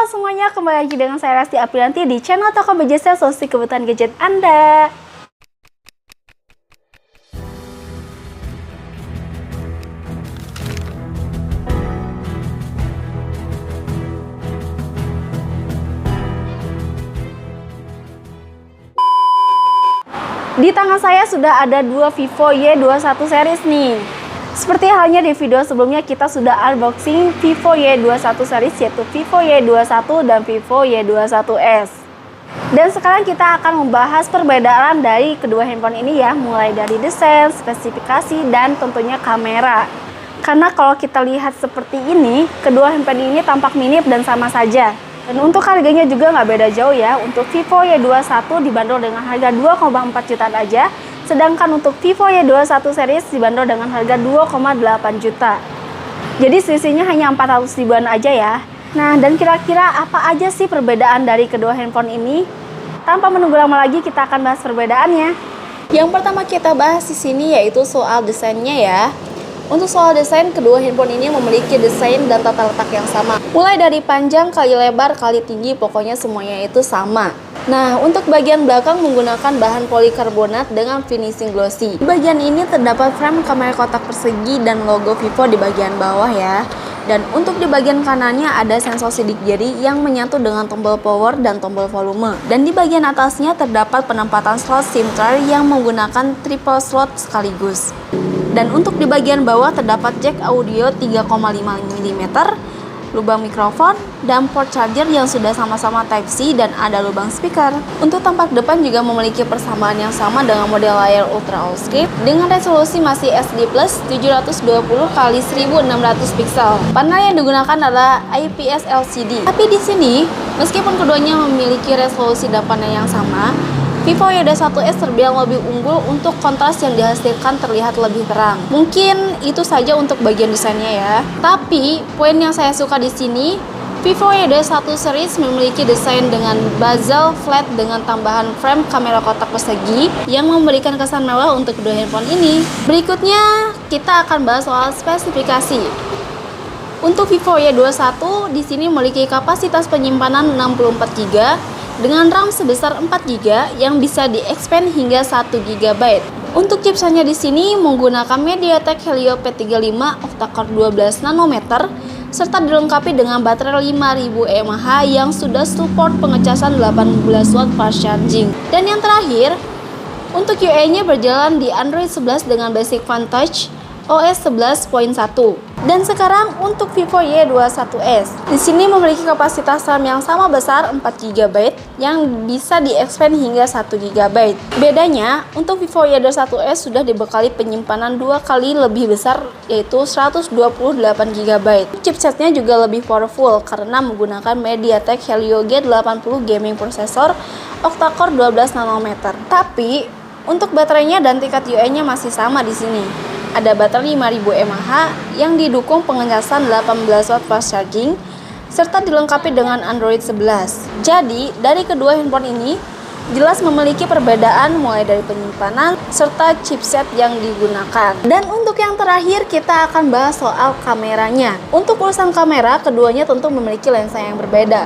Halo semuanya, kembali lagi dengan saya Rasti Aprianti di channel Toko Bejasa, solusi kebutuhan gadget Anda. Di tangan saya sudah ada dua Vivo Y21 series nih. Seperti halnya di video sebelumnya, kita sudah unboxing Vivo Y21 series, yaitu Vivo Y21 dan Vivo Y21s. Dan sekarang kita akan membahas perbedaan dari kedua handphone ini ya, mulai dari desain, spesifikasi, dan tentunya kamera. Karena kalau kita lihat seperti ini, kedua handphone ini tampak mirip dan sama saja. Dan untuk harganya juga nggak beda jauh ya. Untuk Vivo Y21 dibanderol dengan harga 2,4 jutaan aja. Sedangkan untuk Vivo Y21 series dibanderol dengan harga 2,8 juta. Jadi selisihnya hanya 400 ribuan aja ya. Nah, dan kira-kira apa aja sih perbedaan dari kedua handphone ini? Tanpa menunggu lama lagi, kita akan bahas perbedaannya. Yang pertama kita bahas di sini yaitu soal desainnya ya. Untuk soal desain, kedua handphone ini memiliki desain dan tata letak yang sama. Mulai dari panjang, kali lebar, kali tinggi, pokoknya semuanya itu sama. Nah, untuk bagian belakang menggunakan bahan polikarbonat dengan finishing glossy. Di bagian ini terdapat frame kamera kotak persegi dan logo Vivo di bagian bawah ya. Dan untuk di bagian kanannya ada sensor sidik jari yang menyatu dengan tombol power dan tombol volume. Dan di bagian atasnya terdapat penempatan slot SIM card yang menggunakan triple slot sekaligus. Dan untuk di bagian bawah terdapat jack audio 3,5 mm, lubang mikrofon, dan port charger yang sudah sama-sama Type-C dan ada lubang speaker. Untuk tampak depan juga memiliki persamaan yang sama dengan model layar Ultra AMOLED dengan resolusi masih SD+ 720x1600 pixel. Panel yang digunakan adalah IPS LCD. Tapi di sini, meskipun keduanya memiliki resolusi dan panel yang sama, Vivo Y21s terbilang lebih unggul untuk kontras yang dihasilkan terlihat lebih terang. Mungkin itu saja untuk bagian desainnya ya. Tapi poin yang saya suka di sini, Vivo Y21 series memiliki desain dengan bezel flat dengan tambahan frame kamera kotak persegi yang memberikan kesan mewah untuk kedua handphone ini. Berikutnya kita akan bahas soal spesifikasi. Untuk Vivo Y21 di sini memiliki kapasitas penyimpanan 64 GB dengan RAM sebesar 4 GB yang bisa di-expand hingga 1 GB. Untuk chipsetnya di sini menggunakan MediaTek Helio P35 octa-core 12 nanometer serta dilengkapi dengan baterai 5000 mAh yang sudah support pengecasan 18 watt fast charging. Dan yang terakhir, untuk UI-nya berjalan di Android 11 dengan Basic Fun Touch OS 11.1. Dan sekarang untuk Vivo Y21s. Di sini memiliki kapasitas RAM yang sama besar 4 GB yang bisa di-expand hingga 1 GB. Bedanya, untuk Vivo Y21s sudah dibekali penyimpanan 2 kali lebih besar yaitu 128 GB. Chipsetnya juga lebih powerful karena menggunakan MediaTek Helio G80 gaming processor octa-core 12 nanometer. Tapi untuk baterainya dan tingkat UI-nya masih sama di sini. Ada baterai 5000 mAh yang didukung pengecasan 18 watt fast charging serta dilengkapi dengan Android 11. Jadi, dari kedua handphone ini jelas memiliki perbedaan mulai dari penyimpanan serta chipset yang digunakan. Dan untuk yang terakhir kita akan bahas soal kameranya. Untuk urusan kamera, keduanya tentu memiliki lensa yang berbeda.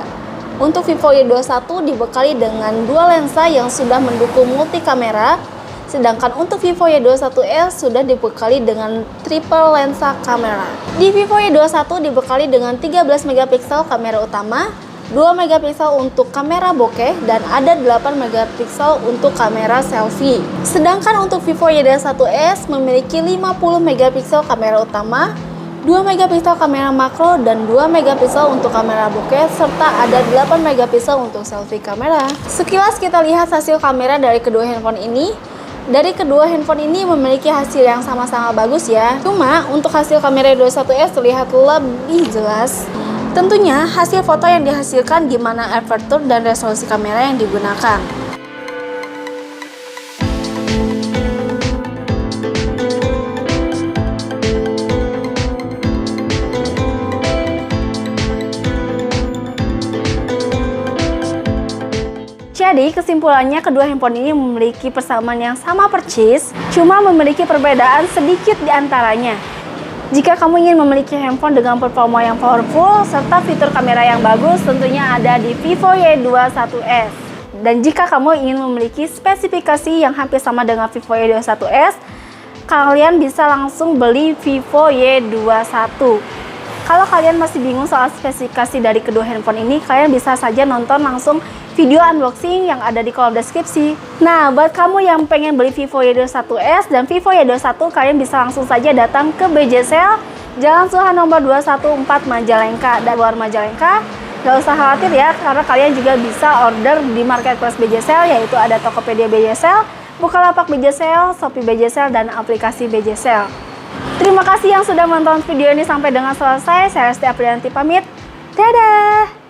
Untuk Vivo Y21 dibekali dengan dua lensa yang sudah mendukung multi kamera. Sedangkan untuk Vivo Y21s sudah dibekali dengan triple lensa kamera. Di Vivo Y21 dibekali dengan 13 megapiksel kamera utama, 2 megapiksel untuk kamera bokeh, dan ada 8 megapiksel untuk kamera selfie. Sedangkan untuk Vivo Y21s memiliki 50 megapiksel kamera utama, 2 megapiksel kamera makro, dan 2 megapiksel untuk kamera bokeh, serta ada 8 megapiksel untuk selfie kamera. Sekilas kita lihat hasil kamera dari kedua handphone ini. Dari kedua handphone ini memiliki hasil yang sama-sama bagus ya. Cuma untuk hasil kamera Y21s terlihat lebih jelas. Tentunya hasil foto yang dihasilkan gimana aperture dan resolusi kamera yang digunakan. Jadi kesimpulannya kedua handphone ini memiliki persamaan yang sama persis, cuma memiliki perbedaan sedikit di antaranya. Jika kamu ingin memiliki handphone dengan performa yang powerful serta fitur kamera yang bagus, tentunya ada di Vivo Y21s. Dan jika kamu ingin memiliki spesifikasi yang hampir sama dengan Vivo Y21s, kalian bisa langsung beli Vivo Y21. Kalau kalian masih bingung soal spesifikasi dari kedua handphone ini, kalian bisa saja nonton langsung video unboxing yang ada di kolom deskripsi. Nah, buat kamu yang pengen beli Vivo Y21s dan Vivo Y21, kalian bisa langsung saja datang ke BJ Sale, Jalan Suha nomor 214 Majalengka. Dan luar Majalengka, gak usah khawatir ya, karena kalian juga bisa order di marketplace BJ Sale, yaitu ada Tokopedia BJ Sale, Bukalapak BJ Sale, Shopee BJ Sale, dan aplikasi BJ Sale. Terima kasih yang sudah menonton video ini sampai dengan selesai. Saya Resti Aprianti pamit. Dadah!